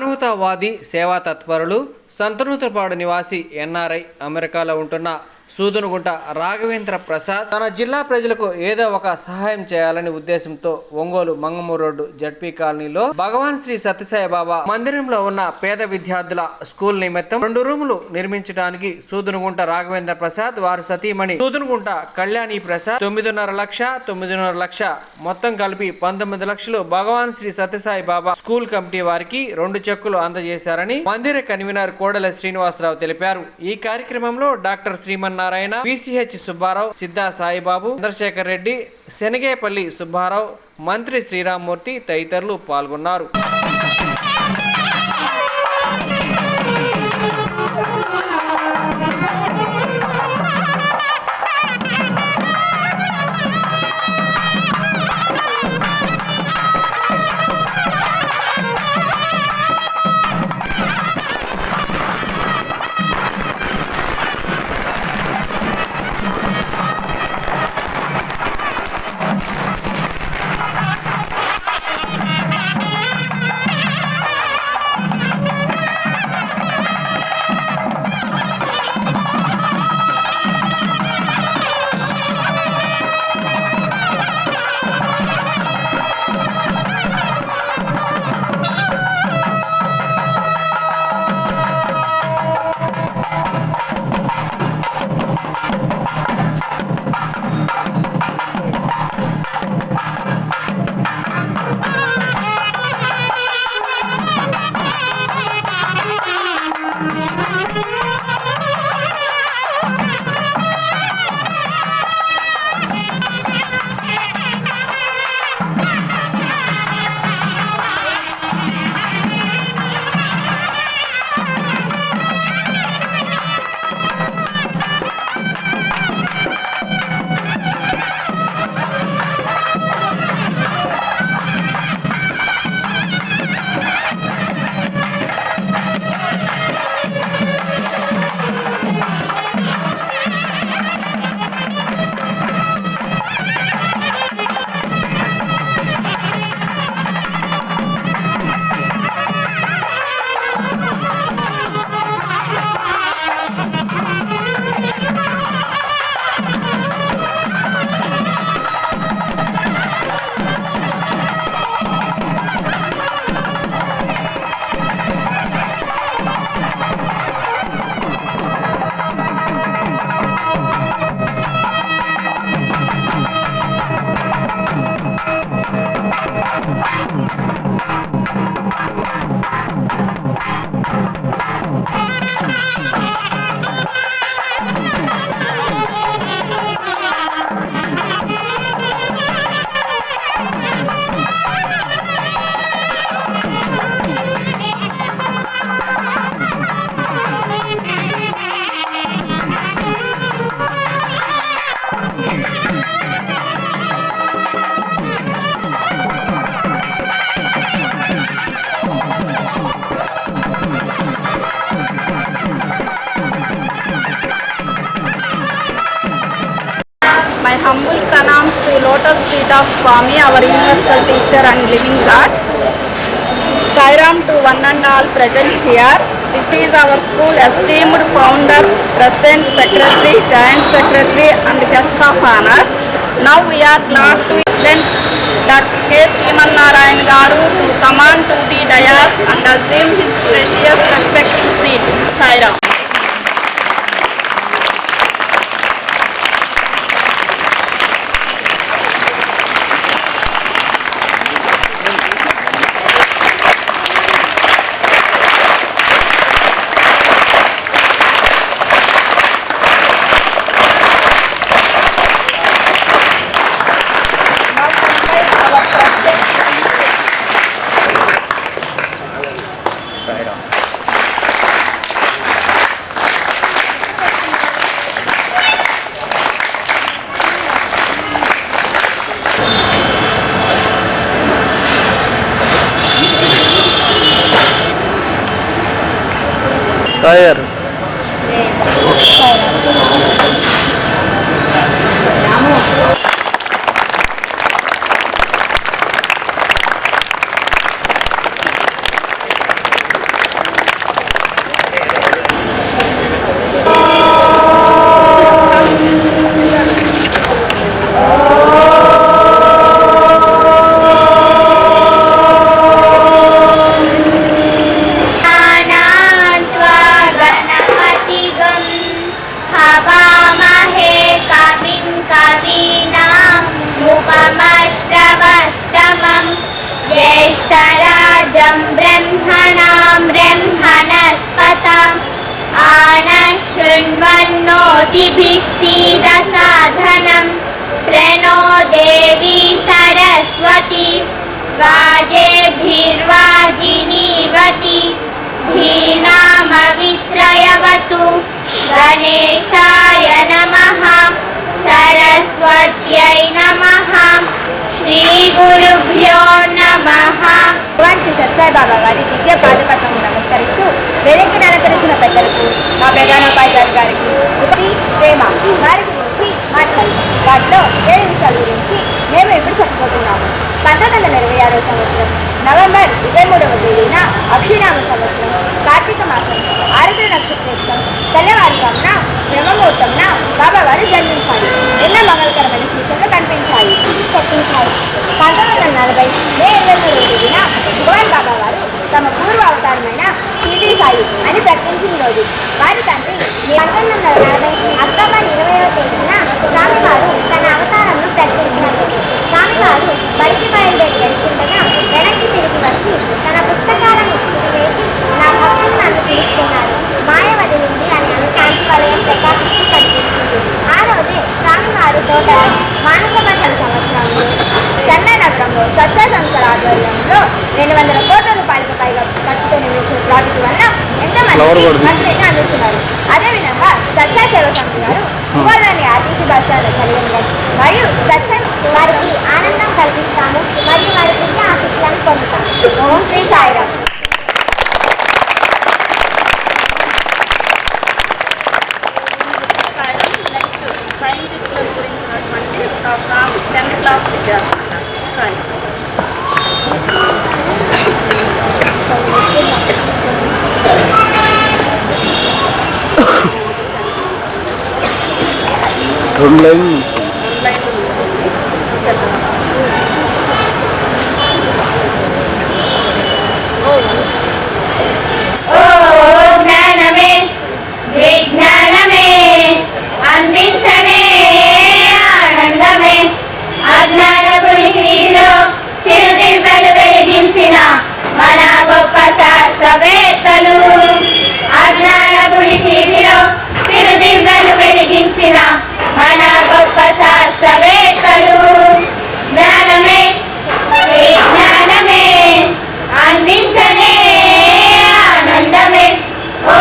మానవతావాది, సేవా తత్పరులు, సంతనూతలపాడు నివాసి ఎన్ఆర్ఐ, అమెరికాలో ఉంటున్న సూదునుగుంట రాఘవేంద్ర ప్రసాద్ తన జిల్లా ప్రజలకు ఏదో ఒక సహాయం చేయాలని ఉద్దేశంతో ఒంగోలు మంగమూరు రోడ్డు జడ్పీ కాలనీలో భగవాన్ శ్రీ సత్యసాయి బాబా మందిరంలో ఉన్న పేద విద్యార్థుల స్కూల్ నిమిత్తం 2 రూములు నిర్మించడానికి సూదునుగుంట రాఘవేంద్ర ప్రసాద్ వారి సతీమణి సూదునుగుంట కళ్యాణి ప్రసాద్ 9.5 లక్ష మొత్తం కలిపి 19 లక్షలు భగవాన్ శ్రీ సత్యసాయి బాబా స్కూల్ కమిటీ వారికి 2 చెక్కులు అందజేశారని మందిర కన్వీనర్ కోడెల శ్రీనివాసరావు తెలిపారు. ఈ కార్యక్రమంలో డాక్టర్ శ్రీమన్నారాయణ, పిసిహెచ్ సుబ్బారావు, సిద్ధా సాయిబాబు, చంద్రశేఖర్ రెడ్డి, శనగేపల్లి సుబ్బారావు, మంత్రి శ్రీరామ్మూర్తి తదితరులు పాల్గొన్నారు. My humble pranams to Lotus Feet of Swami, our universal teacher and living God. Sai Ram to one and all present here. This is our school esteemed founders, President, Secretary, Joint Secretary and guests of honor. Now we are glad to present Dr. K. Srimannarayan Garu to come on to the dais and assume his precious respectful seat. Sai Ram. Sayer. शृण्वन्नोतिभिः सीदसाधनं प्रणो देवी सरस्वती वाजेभिर्वाजिनीवती धीनामवित्रयवतु गणेशाय नमः सरस्वत्यै नमः श्रीगुरुभ्यो नमः। భగవాన్ శ్రీ సత్సాయి బాబా గారి దివ్య పాదపద్మము నమస్కరిస్తూ వేదికను అలంకరించిన పెద్దలకు మా ప్రధానోపాధ్యాయులు గారికి ఉపరి ప్రేమ వారి గురించి మాట్లాడారు. వాటిలో 7 విషయాల గురించి మేము ఇప్పుడు చెప్పుకుంటున్నాము. 1926వ సంవత్సరం నవంబర్ 23వ తేదీన అక్షినామ సంవత్సరం కార్తీక మాసం ఆరుద్ర నక్షత్రం తెల్లవారుజామున బ్రహ్మముహూర్తంన బాబావారు జన్మించాలి. ఎన్నో మంగళకరమైన సూచనలు కనిపించాయి. 1940 మే 23వ తేదీన భగవాన్ బాబావారు తమ పూర్వ అవతారమైన షిరిడి సాయి అని ప్రకటించిన రోజు. వారి తండ్రి 1940 అక్టోబర్ 20వ తేదీన స్వామివారు తన అవతారంను ప్రకటించిన రోజు. స్వామివారు బడికి బయలుదేరి వెళ్తుండగా వెనక్కి తిరిగి వచ్చి తన పుస్తకాలను వేసి నా భక్తులు నన్ను తీసుకున్నారు, మాయ వదిలింది అని కాంతి వలయం ప్రకాశిస్తూ కనిపిస్తుంది. ఆ రోజే స్వామివారు తోటలో మానస మండల సంవత్సరంలో చెన్నై నగరంలో సత్సాయి సంస్థల ఆధ్వర్యంలో 200 కోట్ల రూపాయలకు పైగా ఖర్చుతో నిర్మించిన ప్రాజెక్టు వల్ల ఎంతమంది మంచినీటిని అందిస్తున్నారు. అదేవిధంగా సత్సాయి సేవ సమితి వారు ఒంగోలులోని ఆర్టీసీ బస్ స్టాండ్ కలిగి మరియు సత్సాయి వారికి ఆనందం కల్పిస్తాము మరియు వారి దివ్య ఆశీస్సులను పొందుతాము. ఓం శ్రీ సాయిరామ్. నెక్స్ట్ సైంటిస్టుల గురించినటువంటి ఒక సాంగ్ 10th క్లాస్ విద్యార్థి సాయి. జ్ఞానమే విజ్ఞానమే అందించనే ఆనందమే అజ్ఞాన పులిలో చిరుదివ్వెలు వెలిగించిన మన గొప్ప శాస్త్రవేత్తలు. అజ్ఞాన పులిలో చిరుదివ్వెలు వెలిగించిన మన గొప్ప శాస్త్రవేత్తలు. జ్ఞానమే విజ్ఞానమే అందించనే ఆనందమే. ఓ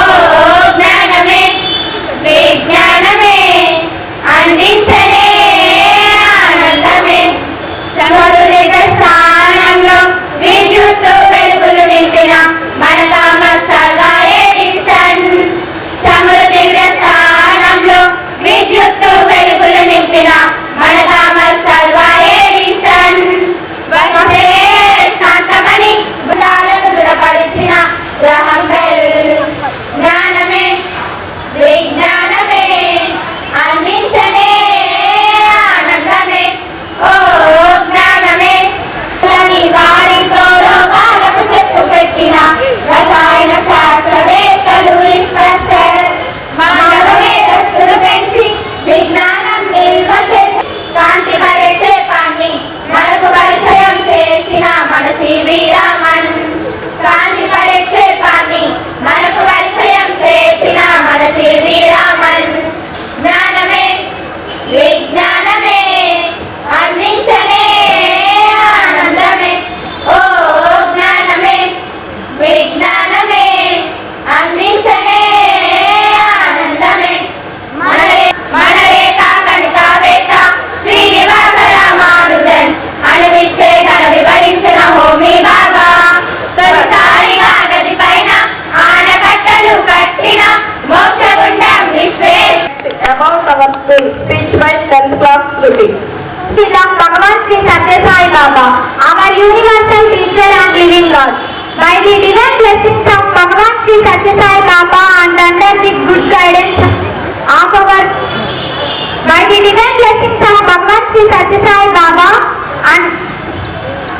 జ్ఞానమే విజ్ఞానమే అందించనే ఆనందమే. సమరుల స్థానంలో విద్యుత్తు వెలుగులు నింపిన మన థామస్ ఆల్వా ఎడిసన్. చమురు దివ్య స్థానంలో విద్యుత్తు వెలుగులు నింపిన మన థామస్ ఆల్వా ఎడిసన్. వచ్చే శాంతమని బుధాలను దృఢపరిచిన గ్రహం బెల్. జ్ఞానమే విజ్ఞానమే అందించనే ఆనందమే. ఓ జ్ఞానమే వారితో రోగాలకు చెప్పు పెట్టిన రసాయన శాస్త్రవేత్తలు. మానవ మేధస్సును పెంచి విజ్ఞానం నిల్వ చేసి కాంతి పరిక్షేపాన్ని మనకు పరిచయం చేసిన మన సివి రామన్. కాంతి పరిక్షేపాన్ని మనకు పరిచయం చేసిన మన సివి రామన్. జ్ఞానమే విజ్ఞానమే అందించనే ఆనందమే. ఓ జ్ఞానమే విజ్ఞానమే అందించనే ఆనందమే. మన రేఖా గణితవేత్త శ్రీనివాస రామానుజన్ అణువిచ్చే ఘన వివరించిన హోమీ బాబా. తొలిసారిగా నది పైన ఆనకట్టలు కట్టిన Mokshagundam విశ్వేశ్. About our school, speech by 10th class Shruti. of Bhagavan Sri Satya Sai Baba, our universal teacher and living God. By the divine blessings of Bhagavan Sri Satya Sai Baba and under the good guidance of our by the divine blessings of Bhagavan Sri Satya Sai Baba and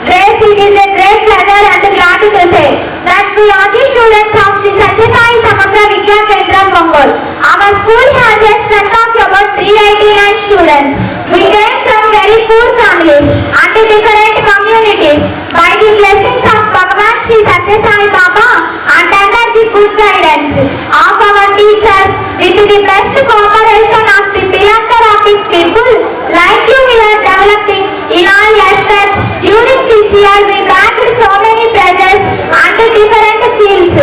grace, it is a great pleasure and glad to say that we are the students of Sri Satya Sai Samagra Vidya Kendram, Ongole. Our school has a strength of about 389 students. We came from very poor families and different communities. By the blessings of Bhagavan Sri Satya Sai Baba and under the good guidance of our teachers with the blessed cooperation of the philanthropic people like you, we are developing in all aspects. During this year, we backed so many pledges under different fields.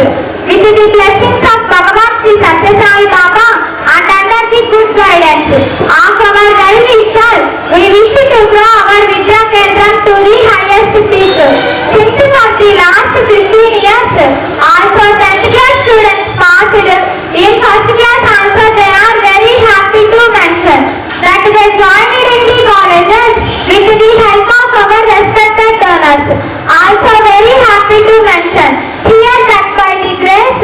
With the blessings of Bhagavan Shri Satya Sai Baba and under the good guidance of our well-wisher, we wish to grow our Vidya Kendram to the highest peak. Since for the last 15 years, also 10th class students passed in first class also. They are very happy to mention that they joined in the colleges with the help of our respected donors. Also very happy to mention here that by the grace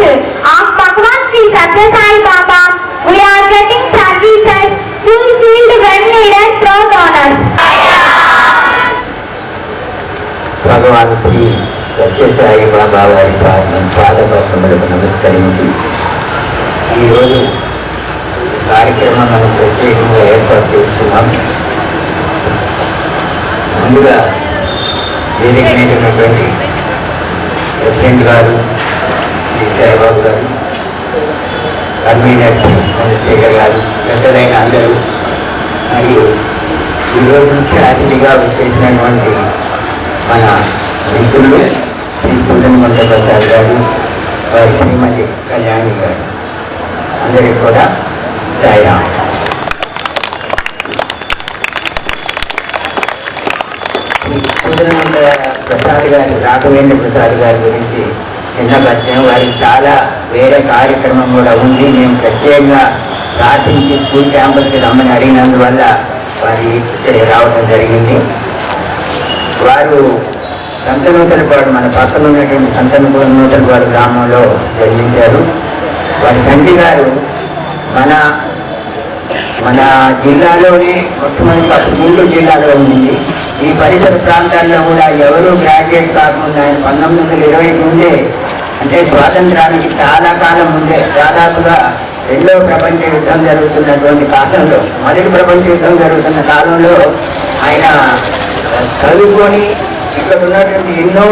of Bhagavan Shri Satya Sai Baba, we are getting services fulfilled when needed through donors. భగవాన్ శ్రీ సత్యసాయి బాబా వారి పాదపద్మములకు నమస్కరించి ఈరోజు కార్యక్రమం మనం ప్రత్యేకంగా ఏర్పాటు చేసుకున్నాం. ముందుగా వేదిక మీద ఉన్నటువంటి ప్రెసిడెంట్ గారు శ్రీ సాయిబాబు గారు, కన్వీనర్ శ్రీ చంద్రశేఖర్ గారు, పెద్దలైన అందరూ, మరియు ఈరోజు ముఖ్య అతిథిగా వచ్చేసినటువంటి మన మిత్రులు శ్రీ సుధన్మంత ప్రసాద్ గారు, వారి శ్రీమతి కళ్యాణి గారు, అందరికీ కూడా సాయిరామ్. శ్రీ సుధన్మంత ప్రసాద్ గారు, రాఘవేంద్ర ప్రసాద్ గారి గురించి చిన్న పరిచయం. వారికి చాలా వేరే కార్యక్రమం కూడా ఉంది. మేము ప్రత్యేకంగా ప్రార్థించి స్కూల్ క్యాంపస్కి రమ్మని అడిగినందువల్ల వారి ఇక్కడికి రావడం జరిగింది. వారు సంతనూతలపాడు, మన పక్కన ఉన్నటువంటి సంతనూతలపాడు గ్రామంలో జన్మించారు. వారి తండ్రి గారు మన జిల్లాలోనే మొట్టమొదటి గుంటూరు జిల్లాలో ఉండింది. ఈ పరిసర ప్రాంతాల్లో కూడా ఎవరూ గ్రాడ్యుయేట్ కాకుండా ఆయన 1920 ముందే, అంటే స్వాతంత్రానికి చాలా కాలం ముందే, దాదాపుగా రెండవ ప్రపంచ యుద్ధం జరుగుతున్నటువంటి కాలంలో, మొదటి ప్రపంచ యుద్ధం జరుగుతున్న కాలంలో ఆయన చదువుకొని ఇక్కడ ఉన్నటువంటి ఎన్నో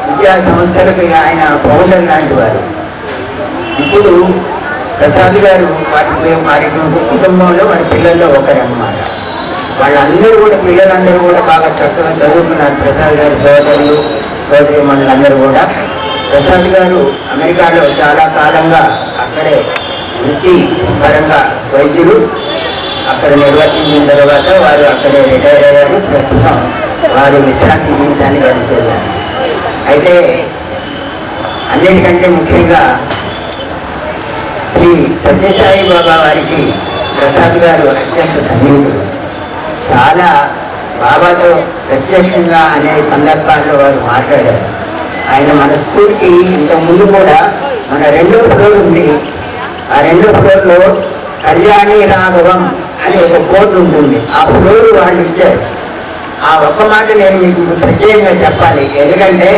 విద్యా సంస్థలకు ఆయన ఫౌండర్ లాంటి వారు. ఇప్పుడు ప్రసాద్ గారు వారి కుటుంబంలో వారి పిల్లల్లో ఒకరన్నమాట. వాళ్ళందరూ కూడా, పిల్లలందరూ కూడా బాగా చక్కగా చదువుకున్నారు. ప్రసాద్ గారి సోదరిమణులందరూ కూడా. ప్రసాద్ గారు అమెరికాలో చాలా కాలంగా అక్కడే వృత్తి పరంగా వైద్యులు అక్కడ నిర్వర్తించిన తర్వాత వారు అక్కడే రిటైర్ అయ్యారు. ప్రస్తుతం వారు విశ్రాంతి జీవితాన్ని గడుపుతున్నారు. అయితే అన్నిటికంటే ముఖ్యంగా శ్రీ సత్యసాయి బాబా వారికి ప్రసాద్ గారు అత్యంత సన్నిహితులు. చాలా బాబాతో ప్రత్యక్షంగా అనేక సందర్భాల్లో వారు మాట్లాడారు. ఆయన మన స్కూల్కి ఇంతకుముందు కూడా మన 2వ ఫ్లోర్ ఉంది. ఆ 2వ ఫ్లోర్లో కళ్యాణి రాఘవం అని ఒక కోర్టు ఉంటుంది. ఆ ఫ్లోర్ వాళ్ళు ఇచ్చారు. ఆ ఒక్క మాట నేను మీకు ప్రత్యేకంగా చెప్పాలి. ఎందుకంటే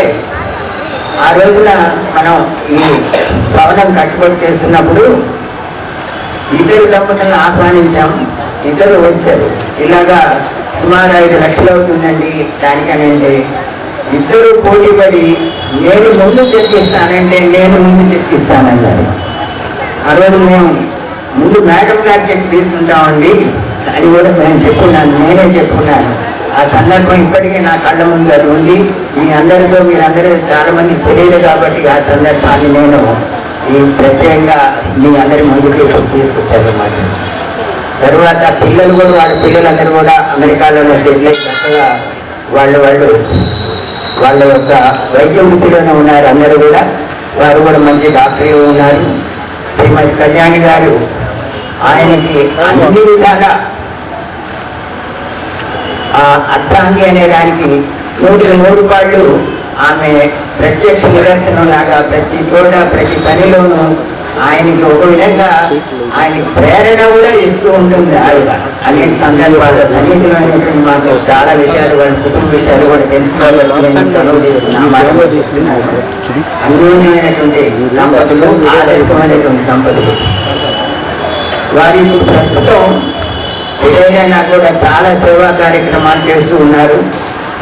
ఆ రోజున మనం ఈ భవనం కట్టుబడి చేస్తున్నప్పుడు ఇద్దరు దంపతులను ఆహ్వానించాం. ఇద్దరు వచ్చారు. ఇలాగా సుమారు 5 లక్షలు అవుతుందండి దానికనంటే ఇద్దరు పోటీపడి నేను ముందు చెప్పిస్తానంటే నేను ముందు చెప్పిస్తానన్నారు. ఆ రోజు మేము ముందు మేడం గారు చెప్పి తీసుకుంటామండి అని కూడా నేను నేనే చెప్పుకున్నాను. ఆ సందర్భం ఇప్పటికీ నా కళ్ళ ముందు అది ఉంది. మీరందరూ చాలా మంది తెలియదు కాబట్టి ఆ సందర్భాన్ని నేను ఈ ప్రత్యేకంగా మీ అందరి ముందుకు తీసుకొచ్చారన్నమాట. తర్వాత పిల్లలు కూడా, వాళ్ళ పిల్లలందరూ కూడా అమెరికాలోనే సెటిల్ అయి చక్కగా వాళ్ళ యొక్క వైద్య వృత్తిలోనే ఉన్నారు. అందరూ కూడా వారు కూడా మంచి డాక్టర్లు ఉన్నారు. శ్రీమతి కళ్యాణి గారు ఆయనకి అన్ని విధాల అర్థాంగి అనే దానికి 100 పాళ్ళు ఆమె ప్రత్యక్ష నిదర్శనం లాగా ప్రతి చోట ప్రతి పనిలోనూ ఆయనకి ఒక విధంగా ఆయనకి ప్రేరణ కూడా ఇస్తూ ఉంటుంది. ఆవిడ అనేక సందర్భాల్లో సన్నిహితులైనటువంటి మాకు చాలా విషయాలు, వాళ్ళ కుటుంబ విషయాలు కూడా తెలుసుకోవాలని చదువు తీసుకున్నారు. అన్యోన్యమైనటువంటి దంపతులు, ఆదర్శమైనటువంటి దంపతులు. వారి ప్రస్తుతం ఏదైనా కూడా చాలా సేవా కార్యక్రమాలు చేస్తూ ఉన్నారు.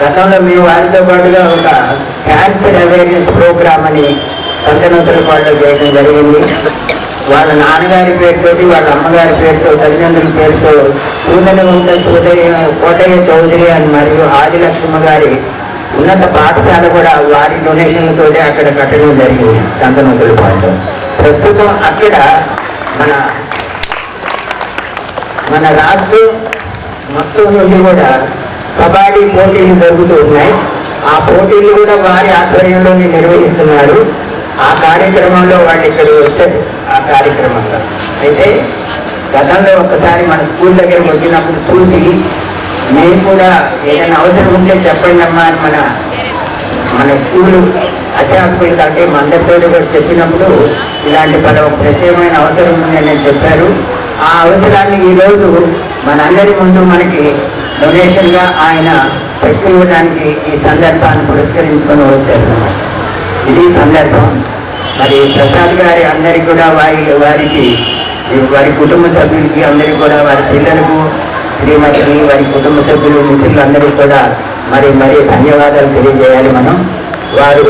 గతంలో మేము వారితో పాటుగా ఒక క్యాన్సర్ అవేర్నెస్ ప్రోగ్రామ్ అని సంతనూతలపాడులో చేయడం జరిగింది. వాళ్ళ నాన్నగారి పేరుతోటి వాళ్ళ అమ్మగారి పేరుతో తల్లిదండ్రుల పేరుతో సూదనగుంట కోటయ్య చౌదరి అని మరియు ఆదిలక్ష్మ గారి ఉన్నత పాఠశాల కూడా వారి డొనేషన్లతో అక్కడ కట్టడం జరిగింది సంతనూతలపాడులో. ప్రస్తుతం అక్కడ మన రాష్ట్రం మొత్తం నుండి కూడా కబడ్డీ పోటీలు జరుగుతూ ఉన్నాయి. ఆ పోటీలు కూడా వారి ఆధ్వర్యంలోనే నిర్వహిస్తున్నారు. ఆ కార్యక్రమంలో వాళ్ళు ఇక్కడ వచ్చారు. ఆ కార్యక్రమంలో అయితే గతంలో ఒక్కసారి మన స్కూల్ దగ్గరికి వచ్చినప్పుడు చూసి మేము కూడా ఏదైనా అవసరం ఉంటే చెప్పండి అమ్మా అని మన స్కూలు అధ్యాపకులు కంటే మా అందరితో కూడా చెప్పినప్పుడు ఇలాంటి ప్రత్యేకమైన అవసరం ఉందని చెప్పారు. ఆ అవసరాన్ని ఈరోజు మనందరి ముందు మనకి డొనేషన్గా ఆయన శక్తి ఇవ్వడానికి ఈ సందర్భాన్ని పురస్కరించుకొని వచ్చారు. ఇది సందర్భం. మరి ప్రసాద్ గారి అందరికీ కూడా వారి కుటుంబ సభ్యులకి అందరికీ కూడా వారి పిల్లలకు శ్రీమతికి వారి కుటుంబ సభ్యులు మిత్రులందరికీ కూడా మరి ధన్యవాదాలు తెలియజేయాలి మనం. వారు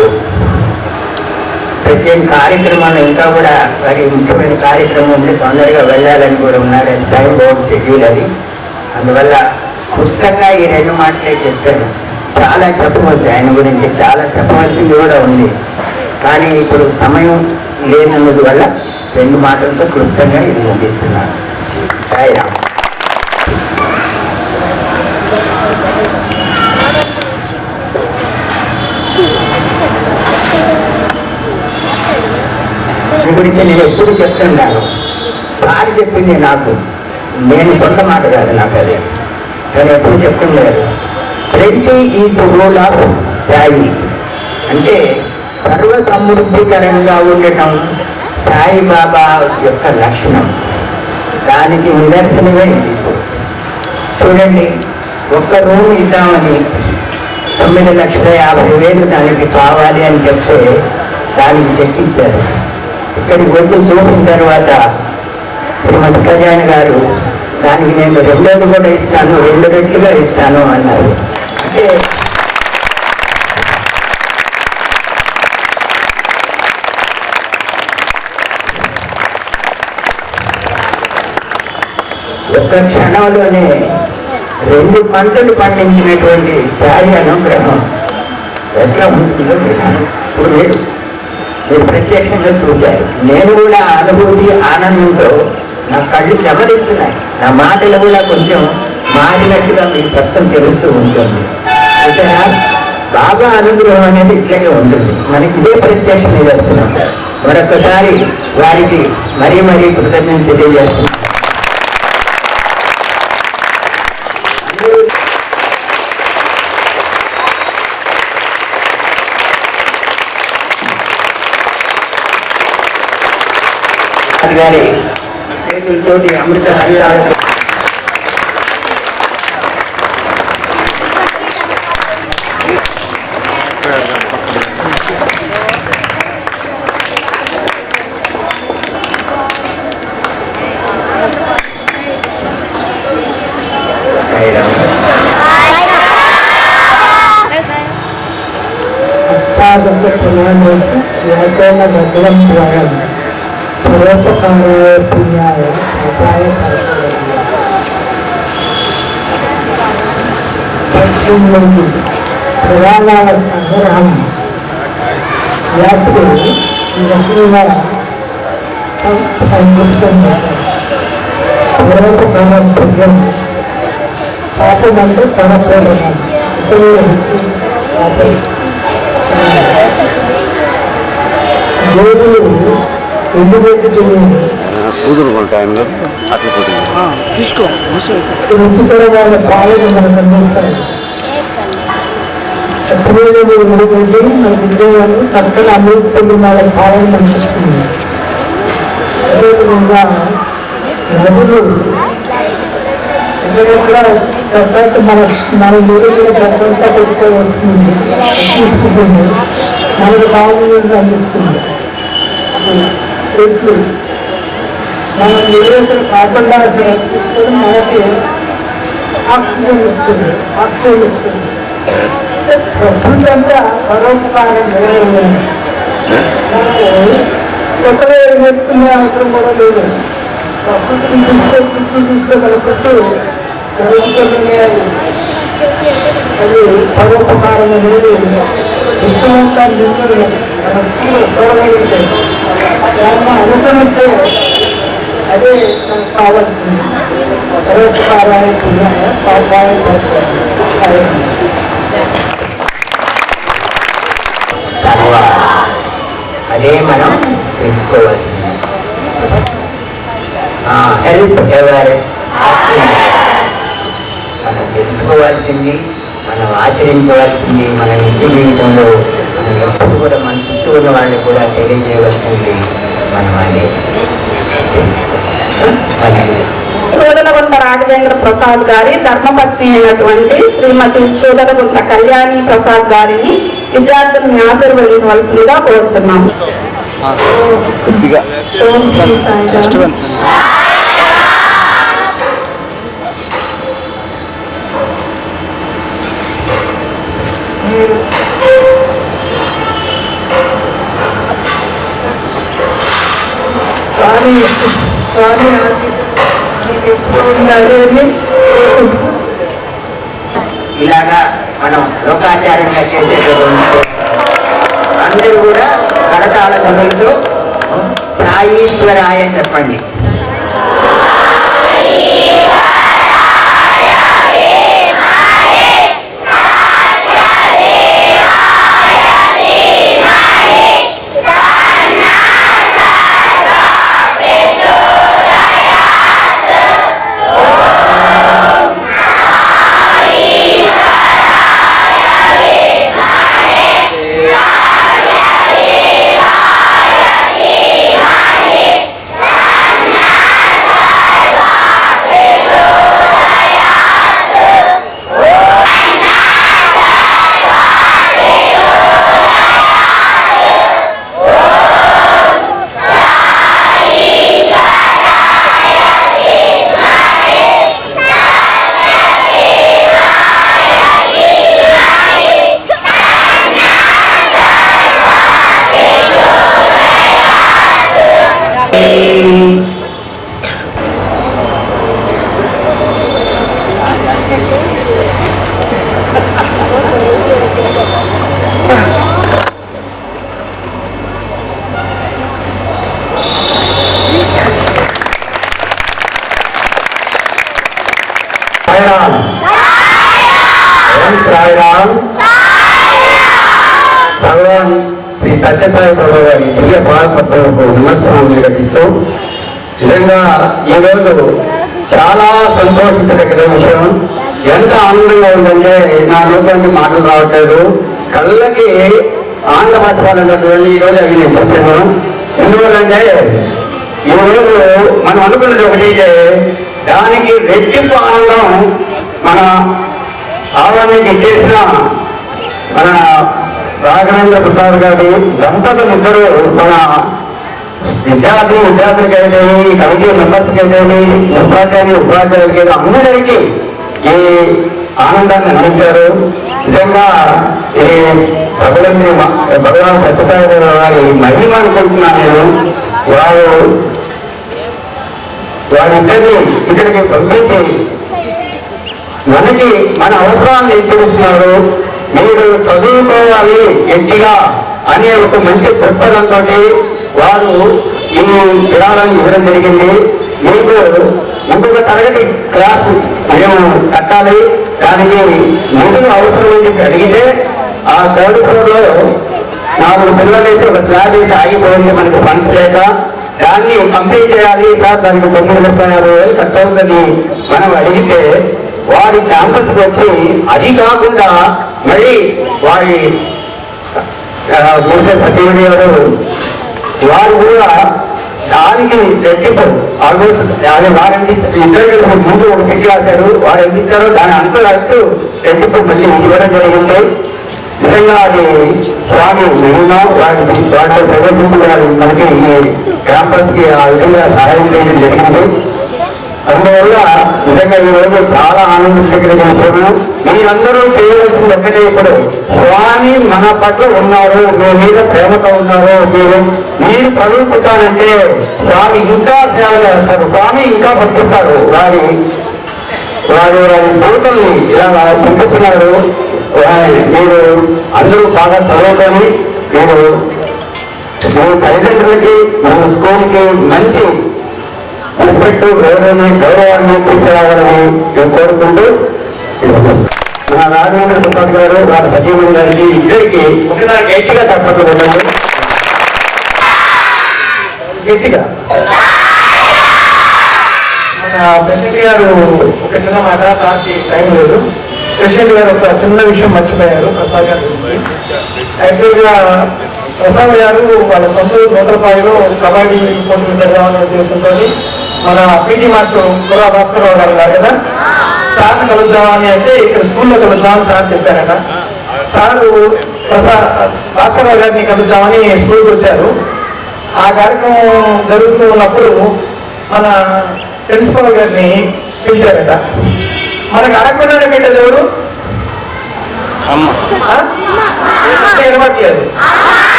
ప్రత్యేక కార్యక్రమాలు ఇంకా కూడా వారి ముఖ్యమైన కార్యక్రమం ఉంటే తొందరగా వెళ్ళాలని కూడా ఉన్నారు. టైం బౌండ్ షెడ్యూల్ అది. అందువల్ల పుస్తకంగా ఈ 2 మాటలే చెప్పాను. చాలా చెప్పవచ్చు ఆయన గురించి, చాలా చెప్పవలసింది కూడా ఉంది. కానీ ఇప్పుడు సమయం లేనందువల్ల 2 మాటలతో క్లుప్తంగా ఇది ముగిస్తున్నాను. సాయిరామ్. ఈ గురించి నేను ఎప్పుడు చెప్తున్నాను. సార్ చెప్పింది నాకు, నేను సొంత మాట కాదు నాకు అది. సరే ఎప్పుడు చెప్తున్నారు, plenty is the rule of Sai. అంటే సర్వ సమృద్ధికరంగా ఉండటం సాయిబాబా యొక్క లక్షణం. దానికి నిదర్శనమే ఇది. చూడండి, ఒక్క రూమ్ ఇద్దామని 9,50,000 దానికి కావాలి అని చెప్తే దానికి చెక్ ఇచ్చారు. ఇక్కడికి వచ్చి చూసిన తర్వాత శ్రీమతి కళ్యాణ్ గారు దానికి నేను 2వ కూడా ఇస్తాను, 2 రెట్లుగా ఇస్తాను అన్నారు. అంటే ఒక్క క్షణంలోనే 2 పంటలు పండించినటువంటి సాయి అనుగ్రహం ఎట్లా ఉంటుందో ఇప్పుడు మీరు ప్రత్యక్షంగా చూశారు. నేను కూడా అనుభూతి ఆనందంతో నా కళ్ళు చెమరిస్తున్నాయి. నా మాటలు కూడా కొంచెం మారినట్టుగా మీకు సత్యం తెలుస్తూ ఉంటుంది. అయితే బాబా అనుగ్రహం అనేది ఇట్లాగే ఉంటుంది. మనకి ఇదే ప్రత్యక్ష నిదర్శనం. మరొకసారి వారికి మరీ కృతజ్ఞత తెలియజేస్తున్నాను. గారి చేతులతోటి అమృత హరిరాజు పరోపకారాయ పుణ్యాయ అపాయ పశ్చిమలోకి పురాణాల సంగ్రహం వ్యాసుడు ఈ రకంగా సంతృప్తం చేశారు. పరోపకార పుణ్యం పాపమంటే పరపూర్ణం. దేవుడు టైంలో తీసుకో రుచికరమైన పాలను మనకు అందిస్తాయి. ఎప్పుడైనా మీరు ఎందుకంటే మన విజయాలు చక్కగా అమృతమైన పాలన కనిపిస్తుంది. అదేవిధంగా నదులు ఎక్కడెక్కడ చక్కగా మన నీరు చక్కగా పెట్టుకొని వస్తుంది, తీసుకుంటుంది, మనకు పాలన అందిస్తుంది. చెట్లు మనం నీరు కాకుండా తీసుకొని మనకి ఆక్సిజన్ ఇస్తుంది. ప్రకృతి అంతా పరోపకారం మనకు ఒకవేళ నేర్చుకునే అవసరం కూడా లేదు. ప్రకృతిని చూస్తే జరుగుతుంది. అది పరోపకారం అనేది విశ్వమంతాన్ని చూడగలిగితే దాన్ని అనుసరిస్తే అదే మనకు కావాల్సింది. పరోపకారాన్ని అదే మనం తెలుసుకోవాల్సింది. హెల్ప్ ఎవర్ మనం తెలుసుకోవాల్సింది, మనం ఆచరించవలసింది, మన నిత్య జీవితంలో మనం ఎప్పుడు కూడా మన చుట్టూ ఉన్న వాళ్ళని కూడా తెలియజేయవలసింది మనం అదే తెలుసుకోవాలి. సోదరగుంట రాఘవేంద్ర ప్రసాద్ గారి ధర్మపత్ని అయినటువంటి శ్రీమతి సోదరగుంట కళ్యాణి ప్రసాద్ గారిని విద్యార్థుల్ని ఆశీర్వదించవలసిందిగా కోరుచున్నాము. ఇలాగా మనం లోకాచారంగా చేసేటటువంటి అందరూ కూడా కరతాళ ధ్వనులతో సాయీశ్వరాయ చెప్పండి. భగవాన్ శ్రీ సత్యసాయి ప్రభు గారి ప్రియ పాదపత్రులకు నమస్కారం ఘటిస్తూ, నిజంగా ఈరోజు చాలా సంతోషించదగిన విషయం. ఎంత ఆనందంగా ఉందంటే నా లోకానికి మాటలు రావట్లేదు. కళ్ళకి ఆనందపరచాలన్నటువంటి ఈరోజు అవి నేను చూసాను. ఎందువల్లంటే ఈరోజు మనం అనుకున్నది ఒకటి, దానికి రెట్టింపు ఆనందం మన ఆహ్వానానికి ఇచ్చేసిన మన రాఘవేంద్ర ప్రసాద్ గారు దంపతులు ఇద్దరు మన విద్యార్థులకైతేమి, కమిటీ మెంబర్స్కి అయితేమి, ఉపాధ్యాయులకి అందరికీ ఈ ఆనందాన్ని అందించారు. నిజంగా ఈ భగవాన్ సత్యసాయి వారి మహిమ అనుకుంటున్నాను నేను. వారిద్దరిని ఇక్కడికి పంపించి మనకి మన అవసరాన్ని తెలుస్తున్నారు. మీరు చదువుకోవాలి గట్టిగా అనే ఒక మంచి దృక్పథంతో వారు ఈ విరాళాన్ని ఇవ్వడం జరిగింది. మీకు ఇంకొక తరగతి క్లాసు మేము కట్టాలి, దానికి నిధులు అవసరం అని చెప్పి అడిగితే ఆ థర్డ్ ఫ్లోర్లో 4 పిల్లలు వేసి ఒక స్లాబ్ వేసి ఆగిపోయింది మనకు ఫండ్స్ లేక. దాన్ని కంప్లీట్ చేయాలి సార్, దానికి 9,50,000 ఖర్చు అవుతుందని మనం అడిగితే వారి క్యాంపస్కి వచ్చి అది కాకుండా మళ్ళీ వారి సత్యవతి గారు వారు కూడా దానికి రెట్టింపు ఆల్మోస్ట్ వారు ఇద్దరు ముందు ఒక చెక్ రాశారు. వారు ఎంత ఇచ్చారో దాని అంతరాస్తూ రెట్టింపు మళ్ళీ ఇవ్వడం జరిగింది. నిజంగా అది స్వామి మహిమ. వాటితో ప్రదర్శించిన మనకి ఈ క్యాంపస్కి ఆ విధంగా సహాయం చేయడం జరిగింది. అందువల్ల నిజంగా ఈ రోజు చాలా ఆనందించగలిగిన విషయం. మీరందరూ చేయవలసింది ఒక్కటే, ఇప్పుడు స్వామి మన పట్ల ఉన్నారు, మీ మీద ప్రేమతో ఉన్నారు, మీరు చదువుకుంటానంటే స్వామి ఇంకా సేవ చేస్తారు, స్వామి ఇంకా పంపిస్తారు. వారి భూతల్ని ఇలా పంపిస్తున్నారు. మీరు అందరూ బాగా చదువుకొని మీరు మీ తల్లిదండ్రులకి మన స్కూల్కి మంచి రెస్పెక్ట్ గౌరవాన్ని తీసుకురావాలని నేను కోరుకుంటూ మన రాఘవేంద్ర ప్రసాద్ గారు, వారి సతీమణి గారికి ఇద్దరికి ఒకసారి గట్టిగా తప్పకుండా గట్టిగా. మన ప్రెసిడెంట్ గారు ఒక చిన్న మాట, సార్కి టైం లేదు. ప్రెసిడెంట్ గారు ఒక చిన్న విషయం మర్చిపోయారు ప్రసాద్ గారి గురించి. యాక్చువల్గా ప్రసాద్ గారు వాళ్ళ సొంత నూతలపాయలో కబడ్డీ పోటీలు పెడదామనే ఉద్దేశంతో మన పీటీ మాస్టర్ గుర్రా భాస్కరరావు గారు ఉన్నారు కదా, సార్ని కలుద్దామని అంటే ఇక్కడ స్కూల్లో కలుద్దామని సార్ చెప్పారట. సారు భాస్కరరావు గారిని కలుద్దామని స్కూల్కి వచ్చారు. ఆ కార్యక్రమం జరుగుతూ ఉన్నప్పుడు మన ప్రిన్సిపల్ గారిని పిలిచారట. మనకు అడగకుండానే పెట్టేది ఎవరు? వినపట్లేదు.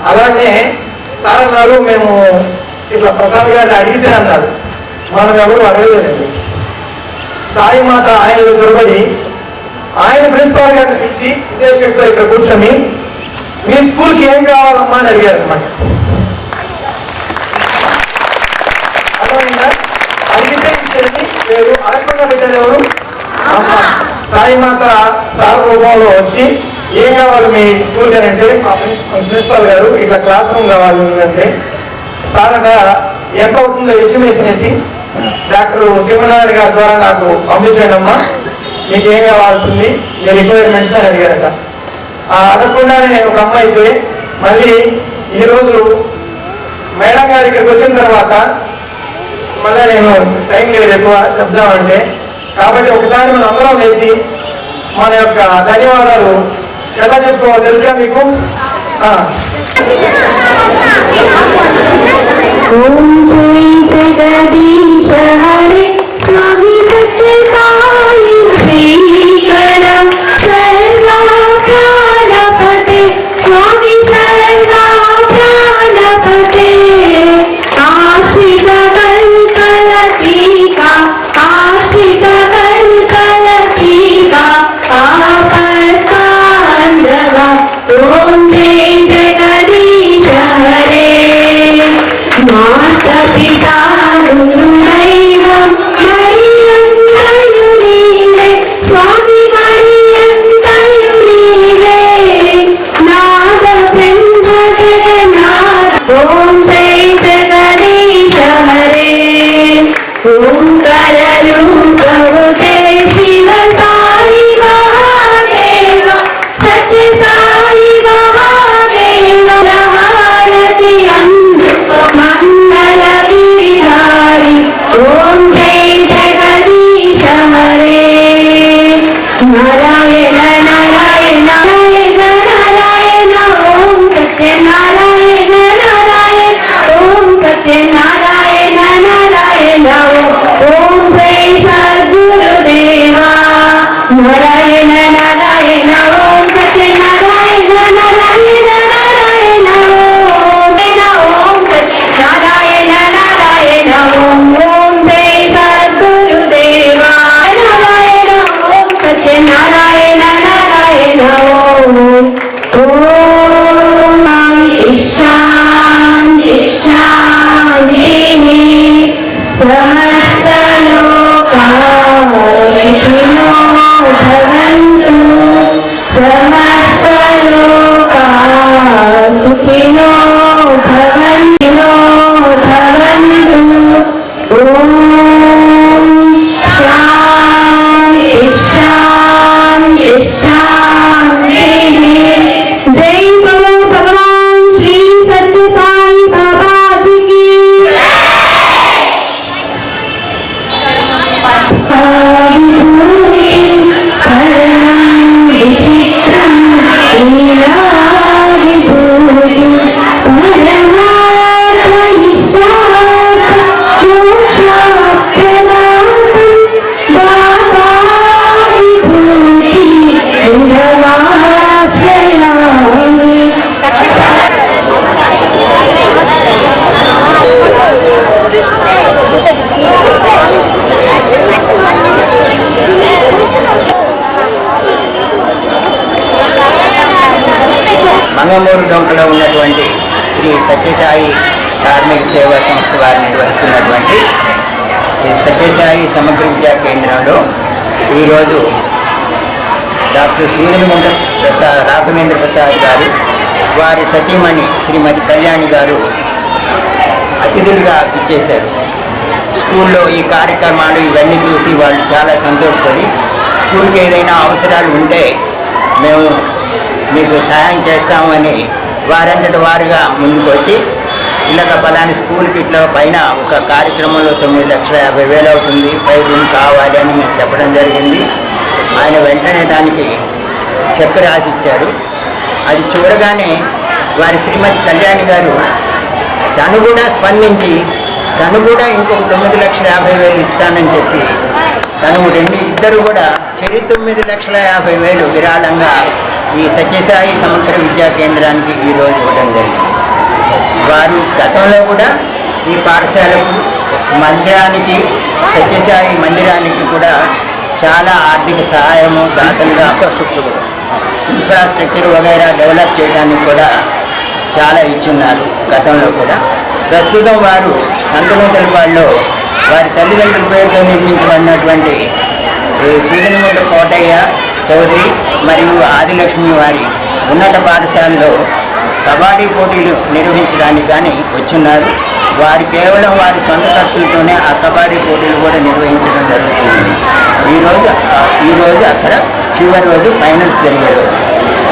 అలానే సార్ అన్నారు, మేము ఇట్లా ప్రసాద్ గారిని అడిగితే అన్నారు. మనం ఎవరు అడగలేదండి. సాయి మాత ఆయనలో దొరబడి ఆయన ప్రిన్సిపాల్ గారిని పిలిచి ఇదే షెట్లో ఇక్కడ కూర్చొని మీ స్కూల్కి ఏం కావాలమ్మా అని అడిగారు అనమాట. అర్థమైందా? అడిగితే ఇచ్చేది వేరు, అడగకుండా పెట్టేది ఎవరు? అమ్మ. సాయి మాత సార్ రూపంలో వచ్చి ఏం కావాలి మీ స్కూల్ అని అంటే మా ప్రిన్సిపాల్ గారు ఇట్లా క్లాస్ రూమ్ కావాలి అంటే సార్ అన్న ఎంత అవుతుందో ఎస్టిమేషన్ వేసి డాక్టర్ సింహనారాయణ గారి ద్వారా నాకు పంపించండి అమ్మా, మీకు ఏం కావాల్సింది మీ రిక్వైర్మెంట్స్ అని అడిగారట. అడగకుండానే ఒక అమ్మ అయితే మళ్ళీ ఈరోజు మేడం గారు ఇక్కడికి వచ్చిన తర్వాత మళ్ళీ నేను టైం లేదు ఎక్కువ చెప్దామంటే, కాబట్టి ఒకసారి మనం అందరం లేచి మన యొక్క ధన్యవాదాలు ఎలా చెప్పుకోవాలి తెలుసుగా మీకు? ఓం జై జగదీశ హరే స్వామి సత్య సాయి శ్రీకర సర్వ ప్రాణపతే స్వామి సర్వ ప్రాణపతే ఆశ్రిత కల్పలతీకా ఆశ్రిత కల్పలతీకా ఆపత్తాంధవ ఓం జై జగదీశ హరే మాత ధార్మిక సేవా సంస్థ వారు నిర్వహిస్తున్నటువంటి శ్రీ సత్యసాయి సమగ్ర విద్యా కేంద్రంలో ఈరోజు డాక్టర్ సూర్యగుంట రాఘవేంద్ర ప్రసాద్ గారు, వారి సతీమణి శ్రీమతి కళ్యాణి గారు అతిథులుగా ఇచ్చేశారు. స్కూల్లో ఈ కార్యక్రమాలు ఇవన్నీ చూసి వాళ్ళు చాలా సంతోషపడి స్కూల్కి ఏదైనా అవసరాలు ఉంటే మేము మీకు సహాయం చేస్తామని వారంతటి వారుగా ముందుకు వచ్చి ఇలాగ పలాని స్కూల్కి ఇట్లా పైన ఒక కార్యక్రమంలో 9,50,000 అవుతుంది, 5 రూమ్ కావాలి అని మేము చెప్పడం జరిగింది. ఆయన వెంటనే దానికి చెక్ రాసిచ్చారు. అది చూడగానే వారి శ్రీమతి కళ్యాణి గారు తను కూడా స్పందించి తను కూడా ఇంకొక 9,50,000 ఇస్తానని చెప్పి తను ఇద్దరు కూడా చెరి 9,50,000 విరాళంగా ఈ సత్యసాయి సమగ్ర విద్యా కేంద్రానికి ఈరోజు ఇవ్వడం జరిగింది. వారు గతంలో కూడా ఈ పాఠశాలకు మందిరానికి సత్యసాయి మందిరానికి కూడా చాలా ఆర్థిక సహాయము దాతలుగా ఇన్ఫ్రాస్ట్రక్చర్ వగైరా డెవలప్ చేయడానికి కూడా చాలా ఇచ్చున్నారు గతంలో కూడా. ప్రస్తుతం వారు సంతనూతలపాడులో వారి తల్లిదండ్రుల పేరుతో నిర్మించబడినటువంటి సూర్యగుంట కోటయ్య చౌదరి మరియు ఆదిలక్ష్మి వారి ఉన్నత పాఠశాలలో కబడ్డీ పోటీలు నిర్వహించడానికి కానీ వచ్చున్నారు. వారు కేవలం వారి సొంత ఖర్చులతోనే ఆ కబడ్డీ పోటీలు కూడా నిర్వహించడం జరుగుతుంది. ఈరోజు అక్కడ చివరి రోజు ఫైనల్స్ జరిగారు.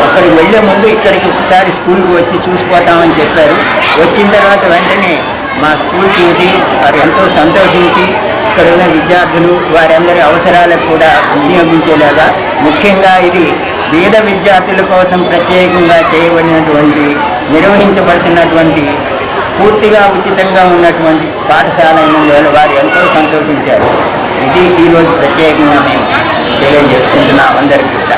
అక్కడికి వెళ్ళే ముందు ఇక్కడికి ఒకసారి స్కూల్కి వచ్చి చూసిపోతామని చెప్పారు. వచ్చిన తర్వాత వెంటనే మా స్కూల్ చూసి వారు ఎంతో సంతోషించి ఇక్కడ ఉన్న విద్యార్థులు వారందరి అవసరాలకు కూడా వినియోగించేలాగా, ముఖ్యంగా ఇది పేద విద్యార్థుల కోసం ప్రత్యేకంగా చేయబడినటువంటి నిర్వహించబడుతున్నటువంటి పూర్తిగా ఉచితంగా ఉన్నటువంటి పాఠశాల అయినందువల్ల వారు ఎంతో సంతోషించారు. ఇది ఈరోజు ప్రత్యేకంగా మేము తెలియజేసుకుంటున్నాం అందరికీ కూడా.